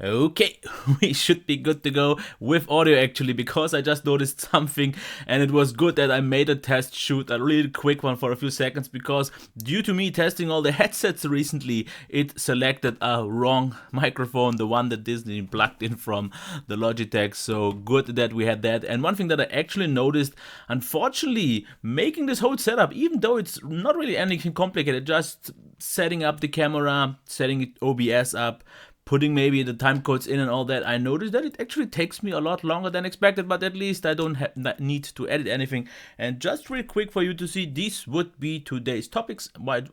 Okay, we should be good to go with audio actually, because I just noticed something and it was good that I made a test shoot, a really quick one for a few seconds, because due to me testing all the headsets recently, it selected a wrong microphone, the one that Disney plugged in from the Logitech. So good that we had that. And one thing that I actually noticed, unfortunately, making this whole setup, even though it's not really anything complicated, just setting up the camera, setting OBS up, putting maybe the time codes in and all that, I noticed that it actually takes me a lot longer than expected, but at least I don't need to edit anything. And just real quick for you to see, these would be today's topics. I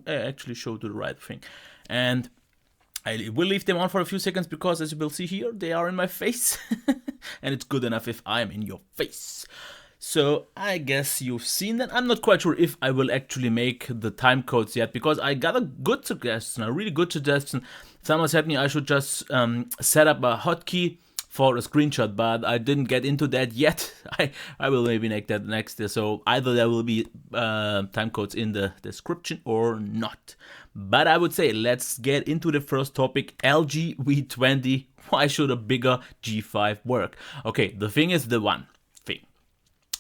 actually showed the right thing. And I will leave them on for a few seconds because, as you will see here, they are in my face. And it's good enough if I'm in your face. So I guess you've seen that. I'm not quite sure if I will actually make the time codes yet, because I got a good suggestion, a really good suggestion. Someone said me I should just set up a hotkey for a screenshot, but I didn't get into that yet. I will maybe make that next year. So either there will be time codes in the description or not. But I would say let's get into the first topic, LG V20. Why should a bigger G5 work? Okay, the thing is the one thing.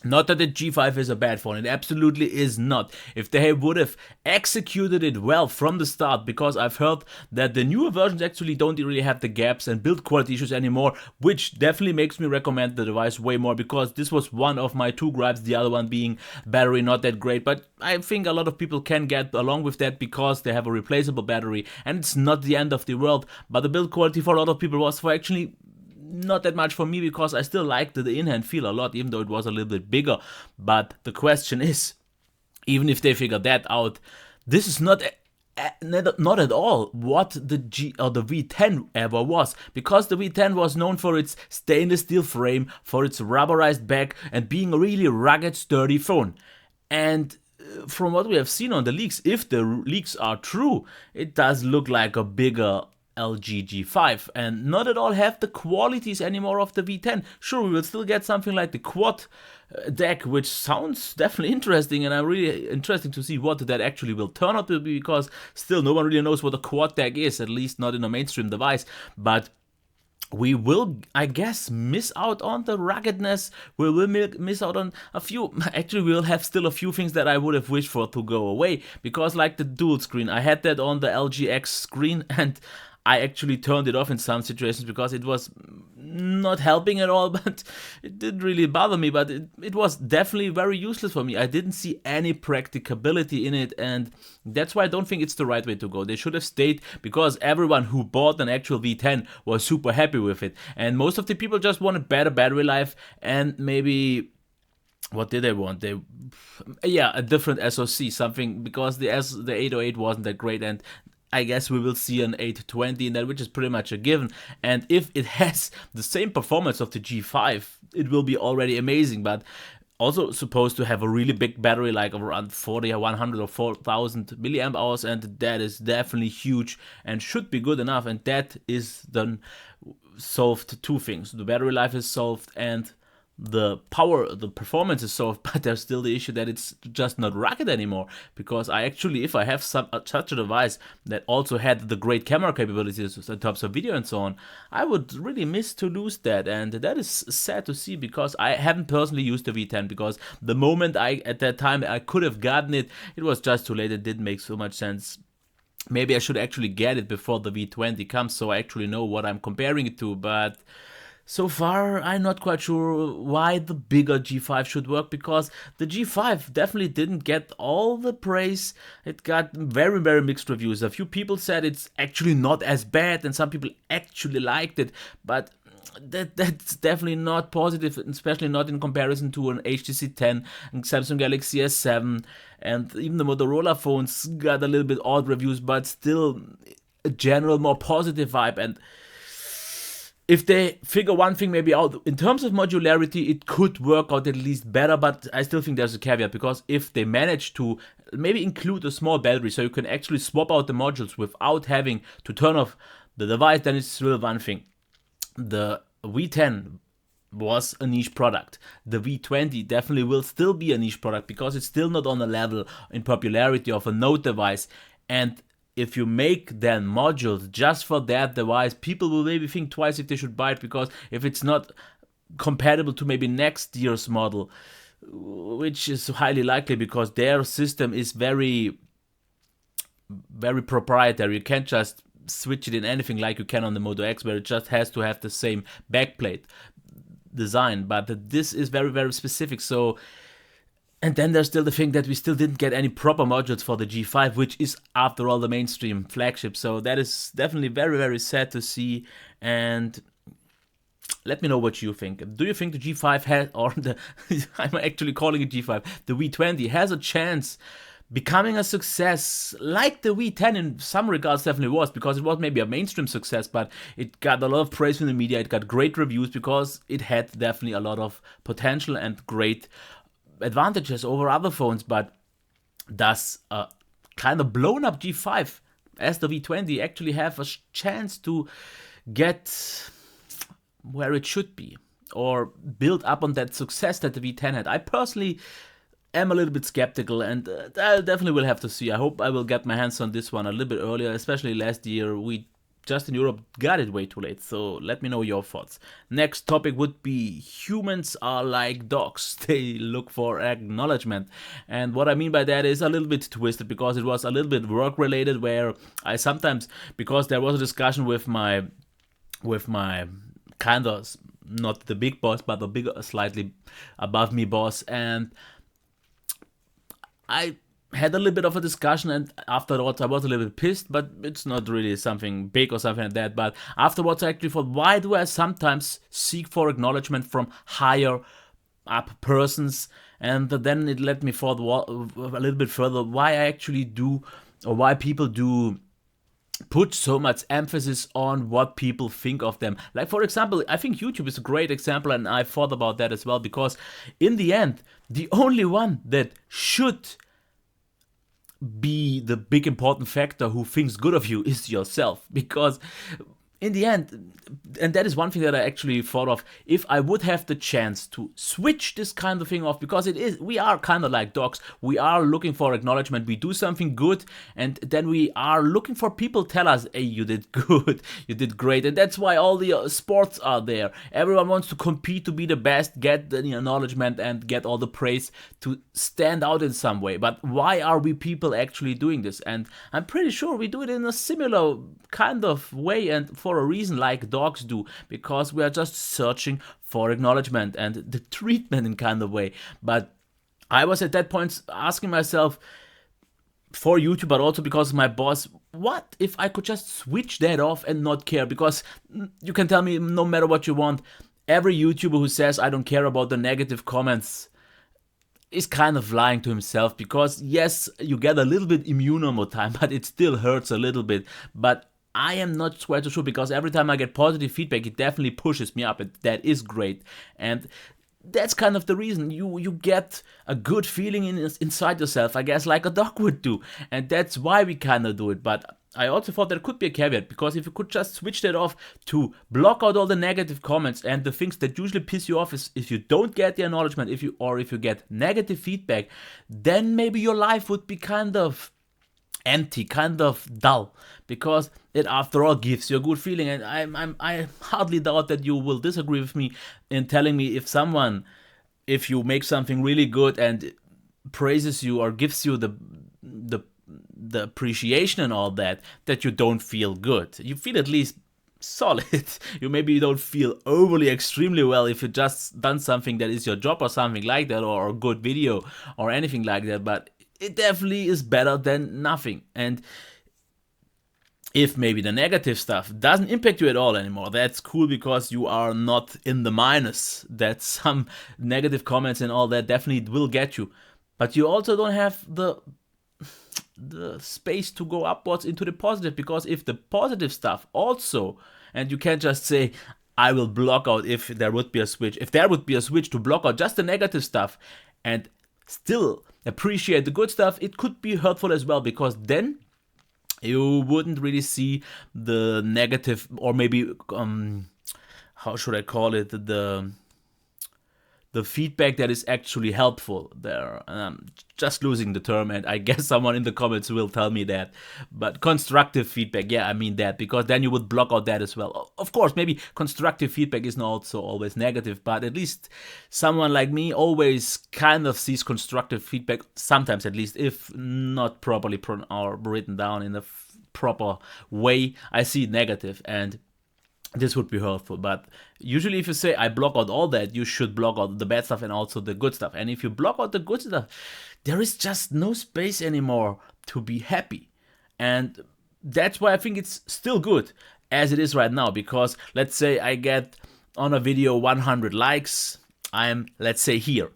Not that the G5 is a bad phone, it absolutely is not. If they would have executed it well from the start, because I've heard that the newer versions actually don't really have the gaps and build quality issues anymore, which definitely makes me recommend the device way more, because this was one of my two gripes, the other one being battery not that great. But I think a lot of people can get along with that because they have a replaceable battery and it's not the end of the world. But the build quality for a lot of people was for actually not that much for me, because I still liked the in-hand feel a lot, even though it was a little bit bigger. But the question is, even if they figure that out, this is not at all what the V10 ever was, because the V10 was known for its stainless steel frame, for its rubberized back, and being a really rugged, sturdy phone. And from what we have seen on the leaks, if the leaks are true, it does look like a bigger LG G5 and not at all have the qualities anymore of the V10. Sure, we will still get something like the quad deck, which sounds definitely interesting, and I'm really interested to see what that actually will turn out to be, because still no one really knows what a quad deck is, at least not in a mainstream device. But we will, I guess, miss out on the ruggedness. We will miss out on a few. Actually, we'll have still a few things that I would have wished for to go away, because like the dual screen, I had that on the LG X screen and I actually turned it off in some situations because it was not helping at all, but it didn't really bother me. But it was definitely very useless for me. I didn't see any practicability in it, and that's why I don't think it's the right way to go. They should have stayed, because everyone who bought an actual V10 was super happy with it. And most of the people just wanted better battery life and maybe... what did they want? A different SoC, something, because the 808 wasn't that great, and I guess we will see an 820 in that, which is pretty much a given. And if it has the same performance of the G5, it will be already amazing. But also supposed to have a really big battery, like around 40 or 100 or 4,000 milliamp hours, and that is definitely huge and should be good enough. And that is then solved two things: the battery life is solved and the power, the performance is solved. But there's still the issue that it's just not rugged anymore, because I actually, if I have such a device that also had the great camera capabilities in terms of video and so on, I would really miss to lose that. And that is sad to see, because I haven't personally used the V10, because the moment at that time I could have gotten it, it was just too late. It didn't make so much sense. Maybe I should actually get it before the V20 comes, so I actually know what I'm comparing it to. But so far, I'm not quite sure why the bigger G5 should work, because the G5 definitely didn't get all the praise. It got very, very mixed reviews. A few people said it's actually not as bad, and some people actually liked it, but that's definitely not positive, especially not in comparison to an HTC 10 and Samsung Galaxy S7, and even the Motorola phones got a little bit odd reviews, but still a general more positive vibe. And if they figure one thing maybe out, in terms of modularity, it could work out at least better, but I still think there's a caveat, because if they manage to maybe include a small battery so you can actually swap out the modules without having to turn off the device, then it's still one thing. The V10 was a niche product. The V20 definitely will still be a niche product, because it's still not on a level in popularity of a Note device. And if you make then modules just for that device, people will maybe think twice if they should buy it, because if it's not compatible to maybe next year's model, which is highly likely because their system is very, very proprietary. You can't just switch it in anything like you can on the Moto X, where it just has to have the same backplate design. But this is very, very specific. So, and then there's still the thing that we still didn't get any proper modules for the G5, which is after all the mainstream flagship. So that is definitely very, very sad to see. And let me know what you think. Do you think the G5 has, or the, I'm actually calling it G5, the V20 has a chance becoming a success like the V10 in some regards definitely was, because it was maybe a mainstream success, but it got a lot of praise from the media, it got great reviews because it had definitely a lot of potential and great advantages over other phones. But does a kind of blown up G5 as the V20 actually have a chance to get where it should be, or build up on that success that the V10 had? I personally am a little bit skeptical, and I definitely will have to see. I hope I will get my hands on this one a little bit earlier, especially last year we just in Europe got it way too late. So let me know your thoughts. Next topic would be humans are like dogs. They look for acknowledgement. And what I mean by that is a little bit twisted, because it was a little bit work related, where I sometimes, because there was a discussion with my kind of, not the big boss, but the bigger, slightly above me boss, and I had a little bit of a discussion, and afterwards I was a little bit pissed, but it's not really something big or something like that. But afterwards I actually thought, why do I sometimes seek for acknowledgement from higher up persons? And then it led me forward a little bit further, why I actually do, or why people do put so much emphasis on what people think of them. Like, for example, I think YouTube is a great example, and I thought about that as well, because in the end, the only one that should be the big important factor who thinks good of you is yourself. Because in the end, and that is one thing that I actually thought of, if I would have the chance to switch this kind of thing off, because we are kind of like dogs, we are looking for acknowledgement, we do something good, and then we are looking for people tell us, hey, you did good, you did great. And that's why all the sports are there. Everyone wants to compete to be the best, get the acknowledgement and get all the praise, to stand out in some way. But why are we people actually doing this? And I'm pretty sure we do it in a similar kind of way, and for a reason, like dogs do, because we are just searching for acknowledgement and the treatment in kind of way. But I was at that point asking myself, for YouTube, but also because of my boss, what if I could just switch that off and not care? Because you can tell me no matter what you want, every YouTuber who says I don't care about the negative comments is kind of lying to himself, because yes, you get a little bit immune over time, but it still hurts a little bit. But I am not quite so sure, because every time I get positive feedback, it definitely pushes me up, and that is great. And that's kind of the reason you get a good feeling inside yourself, I guess, like a dog would do. And that's why we kind of do it. But I also thought there could be a caveat, because if you could just switch that off to block out all the negative comments and the things that usually piss you off, is if you don't get the acknowledgement, if you get negative feedback, then maybe your life would be kind of empty, kind of dull, because it after all gives you a good feeling. And I hardly doubt that you will disagree with me in telling me, if you make something really good and praises you or gives you the appreciation and all that you don't feel good. You feel at least solid. You don't feel overly extremely well if you just done something that is your job or something like that, or a good video or anything like that, but it definitely is better than nothing. And if maybe the negative stuff doesn't impact you at all anymore, that's cool, because you are not in the minus that some negative comments and all that definitely will get you. But you also don't have the space to go upwards into the positive, because if the positive stuff also, and you can't just say, I will block out if there would be a switch. If there would be a switch to block out just the negative stuff and still appreciate the good stuff, it could be hurtful as well, because then you wouldn't really see the negative, or maybe how should I call it, the the feedback that is actually helpful there. Just losing the term, and I guess someone in the comments will tell me that. But constructive feedback, yeah, I mean that, because then you would block out that as well. Of course, maybe constructive feedback is not also always negative, but at least someone like me always kind of sees constructive feedback, sometimes at least, if not properly or written down in a proper way, I see negative, and this would be hurtful. But usually if you say I block out all that, you should block out the bad stuff and also the good stuff. And if you block out the good stuff, there is just no space anymore to be happy. And that's why I think it's still good as it is right now, because let's say I get on a video 100 likes, I'm, let's say, here.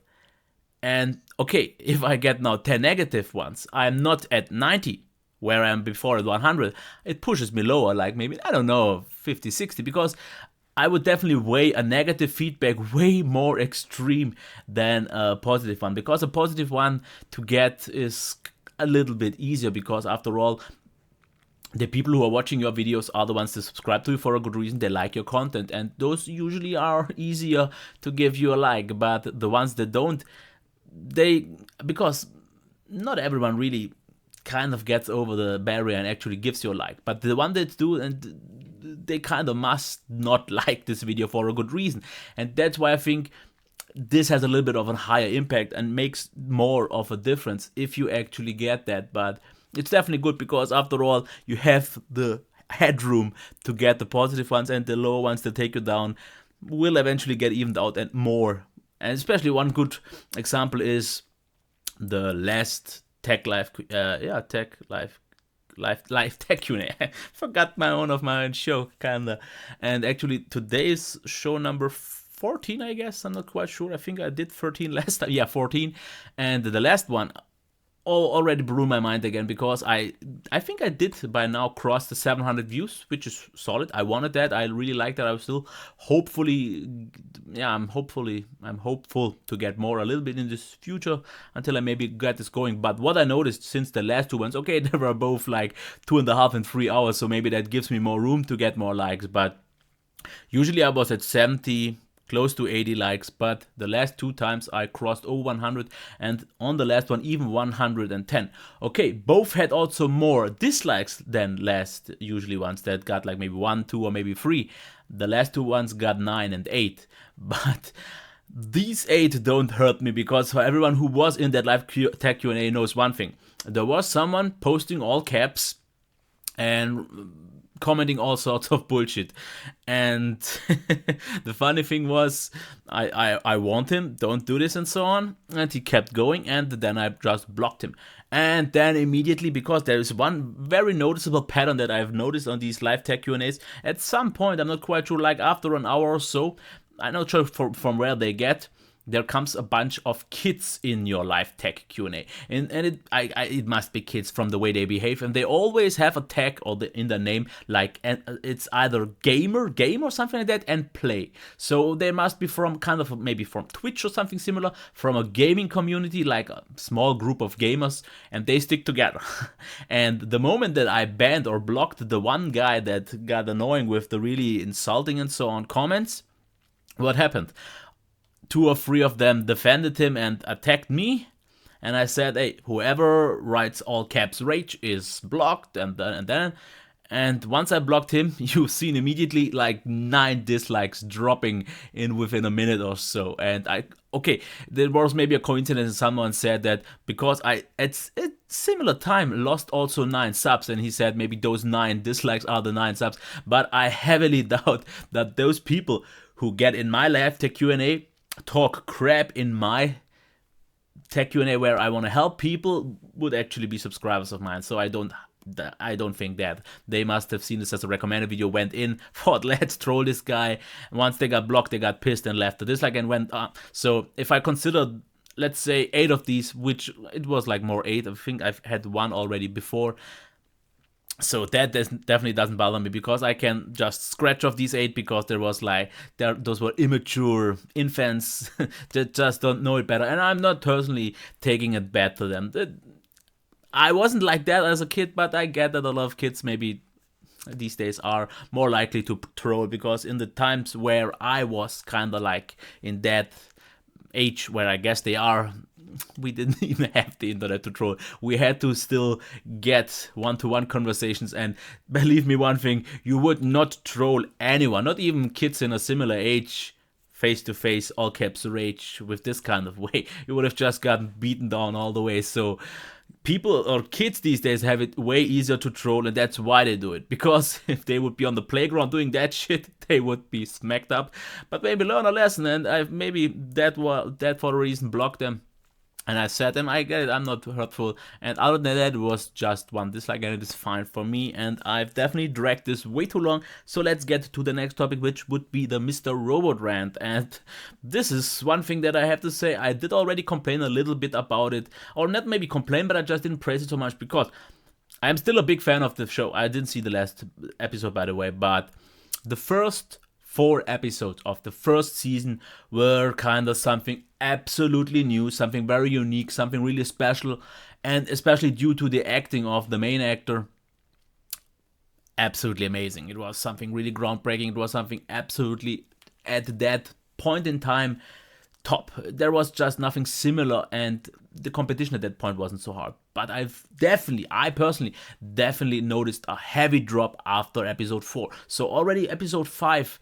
And okay, if I get now 10 negative ones, I'm not at 90 where I am before at 100. It pushes me lower, like maybe, I don't know, 50, 60, because I would definitely weigh a negative feedback way more extreme than a positive one, because a positive one to get is a little bit easier, because after all, the people who are watching your videos are the ones that subscribe to you for a good reason. They like your content, and those usually are easier to give you a like. But the ones that don't, because not everyone really kind of gets over the barrier and actually gives you a like. But the one that do, and they kind of must not like this video for a good reason. And that's why I think this has a little bit of a higher impact and makes more of a difference if you actually get that. But it's definitely good, because after all, you have the headroom to get the positive ones, and the lower ones that take you down will eventually get evened out and more. And especially one good example is the last Tech Live, Tech Q&A. I forgot my own show, kinda. And actually today's show number 14, I guess. I'm not quite sure. I think I did 13 last time. Yeah, 14. And the last one already blew my mind again, because I think I did by now cross the 700 views, which is solid. I wanted that. I really like that. I was still I'm hopeful to get more a little bit in this future until I maybe get this going. But what I noticed since the last two ones, okay, they were both like 2.5 and 3 hours, so maybe that gives me more room to get more likes. But usually I was at 70, close to 80 likes, but the last two times I crossed over 100, and on the last one even 110. Okay, both had also more dislikes than last usually ones that got like maybe 1, 2, or maybe 3. The last two ones got 9 and 8, but these 8 don't hurt me, because for everyone who was in that live tech Q&A knows one thing. There was someone posting all caps and commenting all sorts of bullshit, and the funny thing was I warned him, don't do this and so on, and he kept going, and then I just blocked him. And then immediately, because there is one very noticeable pattern that I've noticed on these live tech Q&As, at some point, I'm not quite sure, like after an hour or so, I'm not sure from where they get, there comes a bunch of kids in your live tech Q&A, and it must be kids from the way they behave, and they always have a tag in their name, like, and it's either game or something like that, and play. So they must be from kind of maybe from Twitch or something similar, from a gaming community, like a small group of gamers, and they stick together. And the moment that I banned or blocked the one guy that got annoying with the really insulting and so on comments, what happened? 2 or 3 of them defended him and attacked me, and I said, hey, whoever writes all caps rage is blocked, and once I blocked him, you've seen immediately like 9 dislikes dropping in within a minute or so. And there was maybe a coincidence, and someone said that because I at similar time lost also 9 subs, and he said maybe those 9 dislikes are the 9 subs, but I heavily doubt that those people who get in my live tech Q&A talk crap in my tech Q&A where I want to help people would actually be subscribers of mine. So I don't think that. They must have seen this as a recommended video, went in, thought, let's troll this guy. Once they got blocked, they got pissed and left the dislike and went up. So if I consider, let's say, 8 of these, which it was like more 8, I think I've had 1 already before. So that definitely doesn't bother me, because I can just scratch off these 8, because there was like, those were immature infants that just don't know it better. And I'm not personally taking it bad to them. I wasn't like that as a kid, but I get that a lot of kids maybe these days are more likely to troll, because in the times where I was kind of like in that age where I guess they are, we didn't even have the internet to troll. We had to still get one-to-one conversations, and believe me one thing, you would not troll anyone, not even kids in a similar age, face-to-face, all caps rage with this kind of way. You would have just gotten beaten down all the way. So people or kids these days have it way easier to troll, and that's why they do it. Because if they would be on the playground doing that shit, they would be smacked up. But maybe learn a lesson, and I've maybe that for a reason blocked them. And I said them, I get it, I'm not hurtful. And other than that, it was just one dislike, and it is fine for me. And I've definitely dragged this way too long. So let's get to the next topic, which would be the Mr. Robot rant. And this is one thing that I have to say. I did already complain a little bit about it. Or not maybe complain, but I just didn't praise it so much because I'm still a big fan of the show. I didn't see the last episode, by the way, but the first 4 episodes of the first season were kind of something absolutely new, something very unique, something really special, and especially due to the acting of the main actor, absolutely amazing. It was something really groundbreaking. It was something absolutely, at that point in time, top. There was just nothing similar, and the competition at that point wasn't so hard. But I personally definitely noticed a heavy drop after episode 4. So already episode 5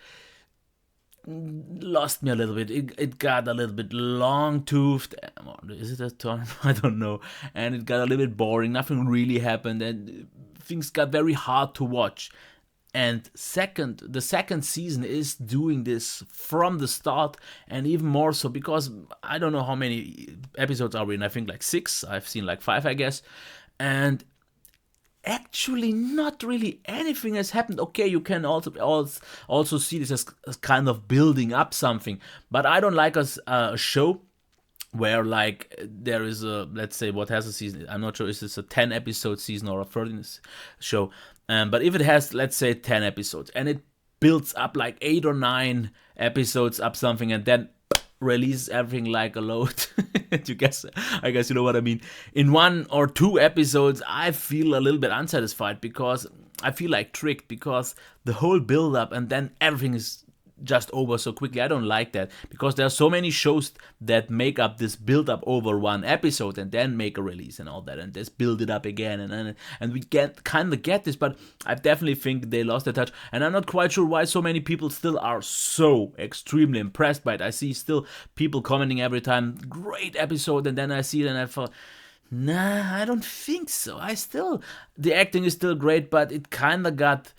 lost me a little bit. It got a little bit long-toothed. Is it a term? I don't know. And it got a little bit boring. Nothing really happened, and things got very hard to watch. And the second season is doing this from the start, and even more so because I don't know how many episodes are we in. I think like 6. I've seen like 5, I guess. And actually not really anything has happened. Okay, you can also see this as kind of building up something. But I don't like a show where like there is a, let's say, what has a season. I'm not sure, is this a 10 episode season or a 13 show? But if it has, let's say, 10 episodes and it builds up like 8 or 9 episodes up something and then releases everything like a load. I guess you know what I mean. In 1 or 2 episodes, I feel a little bit unsatisfied because I feel like tricked because the whole build up and then everything is just over so quickly. I don't like that because there are so many shows that make up this build up over 1 episode and then make a release and all that and just build it up again and we kind of get this, but I definitely think they lost the touch, and I'm not quite sure why so many people still are so extremely impressed by it. I see still people commenting every time, great episode, and then I see it and I thought, nah, I don't think so. The acting is still great, but it kind of got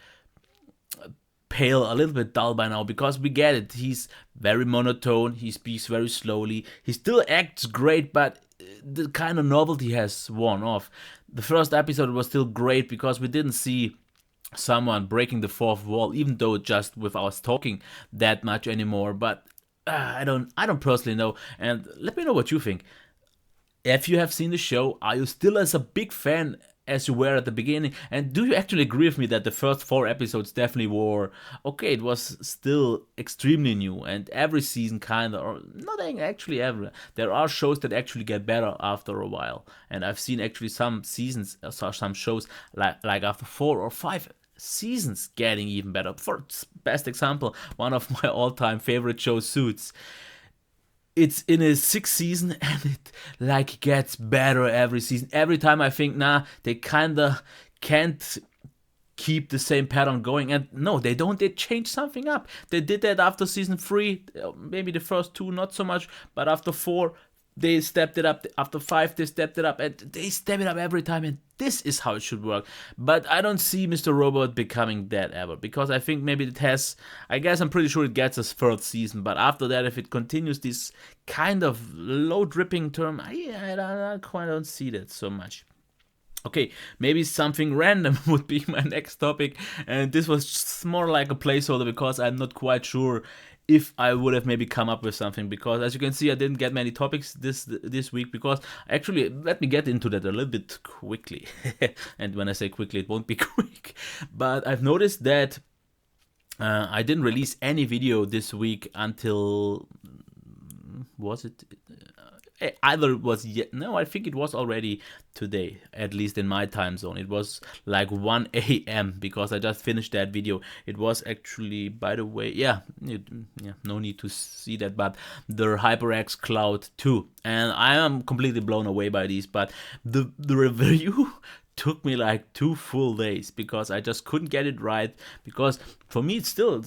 pale, a little bit dull by now, because we get it. He's very monotone, he speaks very slowly, he still acts great, but the kind of novelty has worn off. The first episode was still great because we didn't see someone breaking the fourth wall, even though just with us talking that much anymore. But I don't personally know, and let me know what you think. If you have seen the show, are you still as a big fan as you were at the beginning? And do you actually agree with me that the first 4 episodes definitely were okay? It was still extremely new, and every season kind of, or not actually every, there are shows that actually get better after a while. And I've seen actually some seasons, some shows like after 4 or 5 seasons getting even better. For best example, one of my all-time favorite shows, Suits. It's in its 6th season and it like gets better every season. Every time I think, nah, they kinda can't keep the same pattern going. And no, they don't. They change something up. They did that after season 3, maybe the first 2 not so much, but after 4 they stepped it up. After 5 they stepped it up, and they step it up every time, and this is how it should work. But I don't see Mr. Robot becoming that ever, because I think maybe it has, I guess I'm pretty sure it gets a 3rd season, but after that, if it continues this kind of low dripping term, I quite don't see that so much. Okay, maybe something random would be my next topic, and this was just more like a placeholder because I'm not quite sure if I would have maybe come up with something, because as you can see, I didn't get many topics this week, because actually, let me get into that a little bit quickly. And when I say quickly, it won't be quick, but I've noticed that I didn't release any video this week until, was it either it was no, I think it was already today, at least in my time zone. It was like 1 a.m. because I just finished that video. It was actually, by the way, yeah, no need to see that, but the HyperX Cloud 2, and I am completely blown away by these. But the review took me like 2 full days because I just couldn't get it right. Because for me, it's still,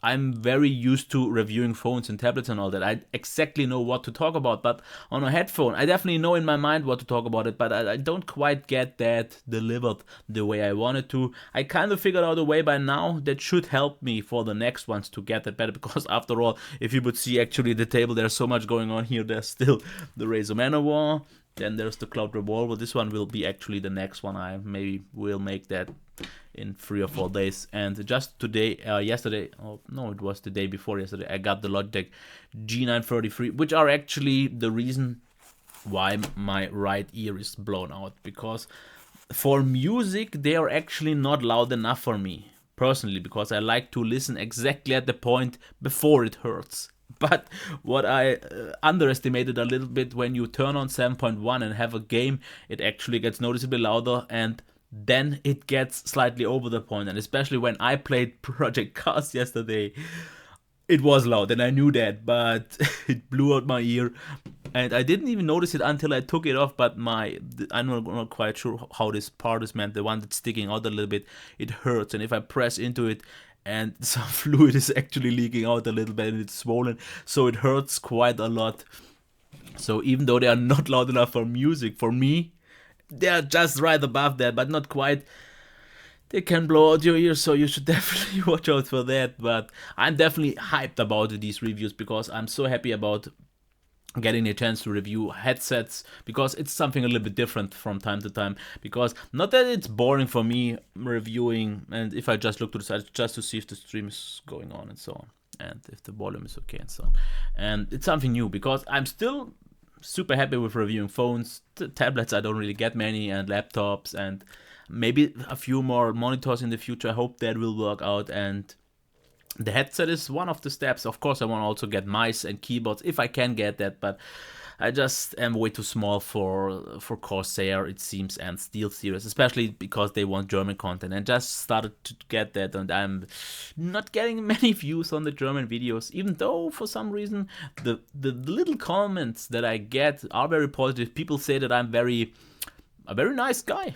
I'm very used to reviewing phones and tablets and all that. I exactly know what to talk about, but on a headphone, I definitely know in my mind what to talk about it, but I don't quite get that delivered the way I wanted to. I kind of figured out a way by now that should help me for the next ones to get that better, because after all, if you would see actually the table, there's so much going on here. There's still the Razer Manowar, then there's the Cloud Revolver. This one will be actually the next one. I maybe will make that in 3 or 4 days. And just today, yesterday, oh no, it was the day before yesterday, I got the Logitech G933, which are actually the reason why my right ear is blown out. Because for music, they are actually not loud enough for me, personally, because I like to listen exactly at the point before it hurts. But what I underestimated a little bit, when you turn on 7.1 and have a game, it actually gets noticeably louder, and then it gets slightly over the point. And especially when I played Project Cars yesterday, it was loud, and I knew that, but it blew out my ear. And I didn't even notice it until I took it off, but I'm not quite sure how this part is meant, the one that's sticking out a little bit, it hurts. And if I press into it, and some fluid is actually leaking out a little bit and it's swollen, so it hurts quite a lot. So even though they are not loud enough for music, for me, they are just right above that, but not quite. They can blow out your ears, so you should definitely watch out for that. But I'm definitely hyped about these reviews because I'm so happy about getting a chance to review headsets, because it's something a little bit different from time to time. Because not that it's boring for me reviewing, and if I just look to the side just to see if the stream is going on and so on, and if the volume is okay and so on. And it's something new because I'm still super happy with reviewing phones. Tablets, I don't really get many, and laptops, and maybe a few more monitors in the future. I hope that will work out. And the headset is one of the steps. Of course, I want to also get mice and keyboards if I can get that, but I just am way too small for Corsair, it seems, and SteelSeries, especially because they want German content, and just started to get that, and I'm not getting many views on the German videos, even though for some reason the little comments that I get are very positive. People say that I'm a very nice guy.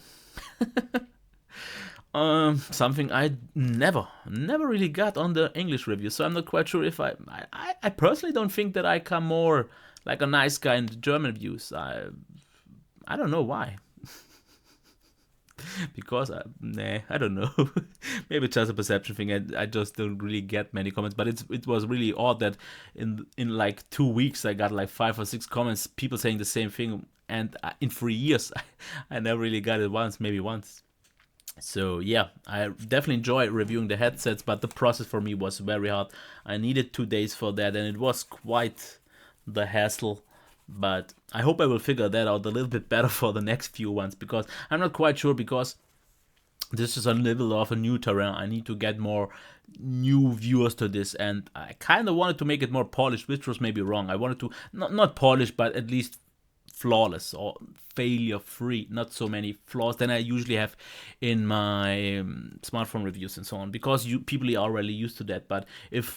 Something I never really got on the English review, so I'm not quite sure if I personally don't think that I come more like a nice guy in the German views. I don't know why. Because I don't know. Maybe it's just a perception thing. I just don't really get many comments, but it was really odd that in like 2 weeks I got like 5 or 6 comments, people saying the same thing, and in 3 years I never really got it once, maybe once. So yeah, I definitely enjoy reviewing the headsets, but the process for me was very hard. I needed 2 days for that, and it was quite the hassle. But I hope I will figure that out a little bit better for the next few ones, because I'm not quite sure, because this is a little of a new terrain. I need to get more new viewers to this, and I kind of wanted to make it more polished, which was maybe wrong. I wanted to not polished, but at least flawless or failure free, not so many flaws than I usually have in my smartphone reviews and so on, because people are already used to that. But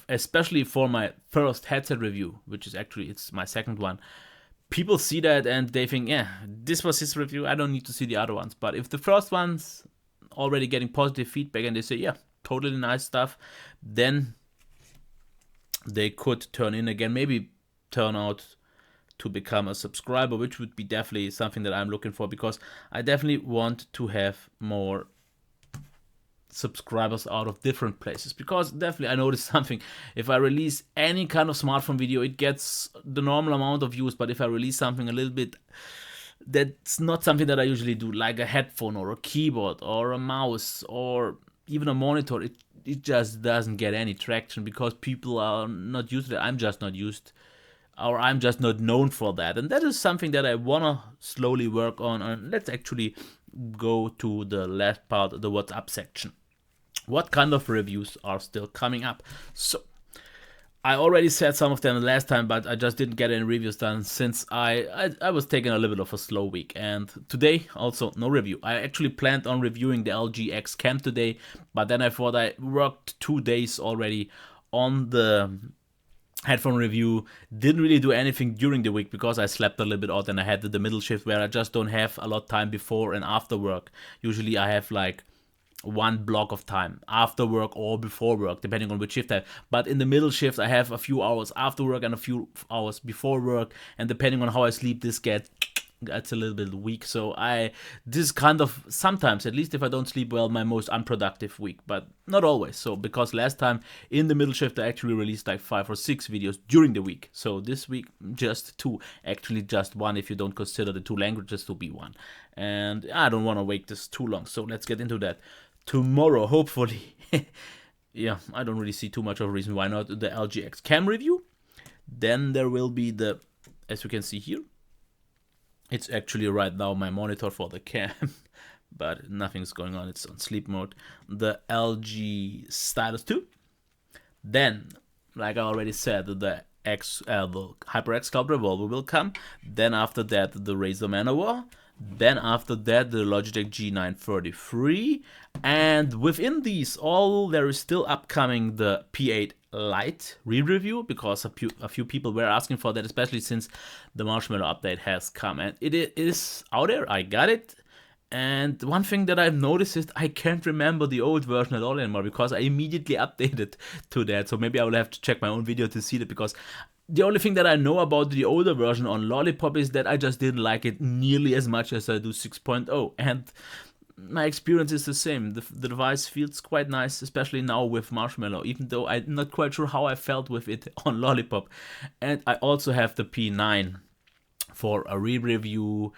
especially for my first headset review, which is actually, it's my second one, people see that and they think, yeah, this was his review, I don't need to see the other ones. But if the first one's already getting positive feedback and they say, yeah, totally nice stuff, then they could turn in again, maybe turn out to become a subscriber, which would be definitely something that I'm looking for, because I definitely want to have more subscribers out of different places. Because definitely I noticed something: if I release any kind of smartphone video, it gets the normal amount of views, but if I release something a little bit that's not something that I usually do, like a headphone or a keyboard or a mouse or even a monitor, it just doesn't get any traction, because people are not used to it. I'm just not used, or I'm just not known for that. And that is something that I want to slowly work on. And let's actually go to the last part, the what's up section. What kind of reviews are still coming up? So I already said some of them last time, but I just didn't get any reviews done since I was taking a little bit of a slow week. And today, also, no review. I actually planned on reviewing the LG X Cam today, but then I thought I worked 2 days already on the headphone review, didn't really do anything during the week because I slept a little bit out and I had the middle shift where I just don't have a lot of time before and after work. Usually I have like one block of time after work or before work, depending on which shift I have. But in the middle shift, I have a few hours after work and a few hours before work. And depending on how I sleep, this gets a little bit weak. So this kind of sometimes, at least if I don't sleep well, my most unproductive week, but not always. So because last time in the middle shift, I actually released like 5 or 6 videos during the week. So this week, just 2, actually just 1 if you don't consider the 2 languages to be 1. And I don't want to wait this too long. So let's get into that. Tomorrow, hopefully, yeah, I don't really see too much of a reason why not, the LG X Cam review. Then there will be the, as you can see here, it's actually right now my monitor for the cam, but nothing's going on, it's on sleep mode. The LG Stylus 2. Then, like I already said, the HyperX Sculpt Revolver will come. Then after that, the Razer Manowar. Then after that, the Logitech G933. And within these all, there is still upcoming the P8 Lite re-review, because a few people were asking for that, especially since the Marshmallow update has come. And it is out there, I got it. And one thing that I've noticed is I can't remember the old version at all anymore, because I immediately updated to that. So maybe I will have to check my own video to see that, because the only thing that I know about the older version on Lollipop is that I just didn't like it nearly as much as I do 6.0. And my experience is the same. The device feels quite nice, especially now with Marshmallow, even though I'm not quite sure how I felt with it on Lollipop. And I also have the P9 for a re-review.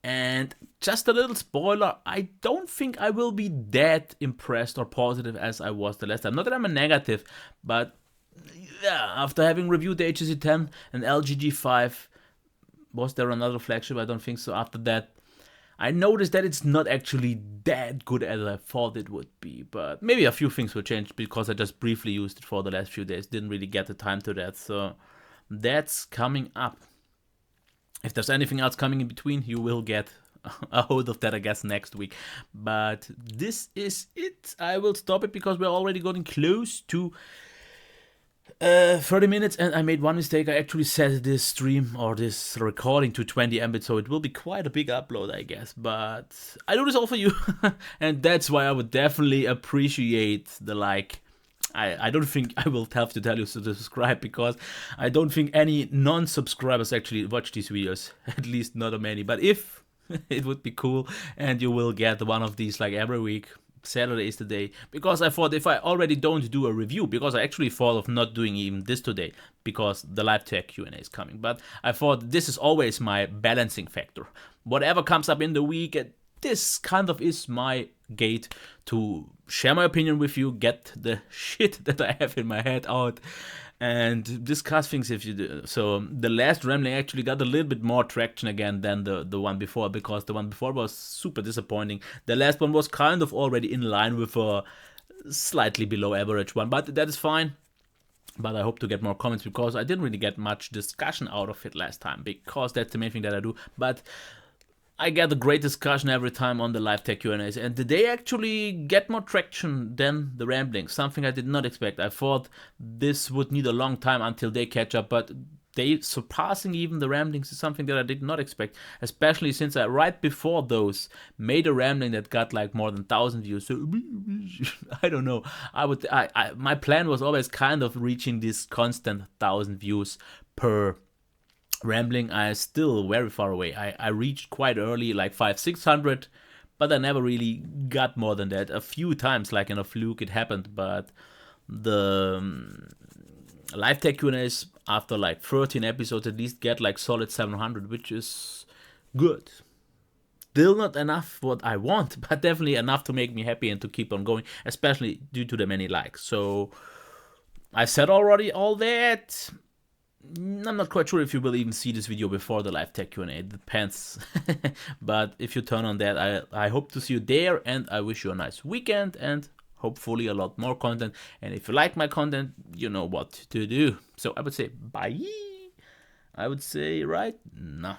And just a little spoiler, I don't think I will be that impressed or positive as I was the last time. Not that I'm a negative, but yeah, after having reviewed the HTC 10 and LG G5, was there another flagship? I don't think so. After that, I noticed that it's not actually that good as I thought it would be. But maybe a few things will change, because I just briefly used it for the last few days. Didn't really get the time to that. So that's coming up. If there's anything else coming in between, you will get a hold of that, I guess, next week. But this is it. I will stop it because we're already getting close to 30 minutes, and I made one mistake. I actually set this stream or this recording to 20 Mbit, so it will be quite a big upload, I guess. But I do this all for you, and that's why I would definitely appreciate the like. I don't think I will have to tell you to subscribe, because I don't think any non-subscribers actually watch these videos, at least not many. But if it would be cool, and you will get one of these like every week. Saturday is the day, because I thought if I already don't do a review, because I actually thought of not doing even this today, because the live tech Q&A is coming, but I thought this is always my balancing factor. Whatever comes up in the week, this kind of is my gate to share my opinion with you, get the shit that I have in my head out, and discuss things if you do. So the last rambling actually got a little bit more traction again than the one before, because the one before was super disappointing. The last one was kind of already in line with a slightly below average one, but that is fine. But I hope to get more comments, because I didn't really get much discussion out of it last time, because that's the main thing that I do. But I get a great discussion every time on the live tech Q&As, and they actually get more traction than the rambling, something I did not expect. I thought this would need a long time until they catch up, but they surpassing even the ramblings is something that I did not expect, especially since I, right before those, made a rambling that got like more than 1,000 views. So I don't know. My plan was always kind of reaching this constant 1,000 views per rambling. I still very far away. I reached quite early, like 500-600, but I never really got more than that. A few times, like in a fluke, it happened, but the live tech Q&As after like 13 episodes at least get like solid 700, which is good. Still not enough what I want, but definitely enough to make me happy and to keep on going, especially due to the many likes. So I said already all that. I'm not quite sure if you will even see this video before the live tech Q&A. It depends. But if you turn on that, I hope to see you there, and I wish you a nice weekend, and hopefully a lot more content. And if you like my content, you know what to do. So I would say bye. I would say right now.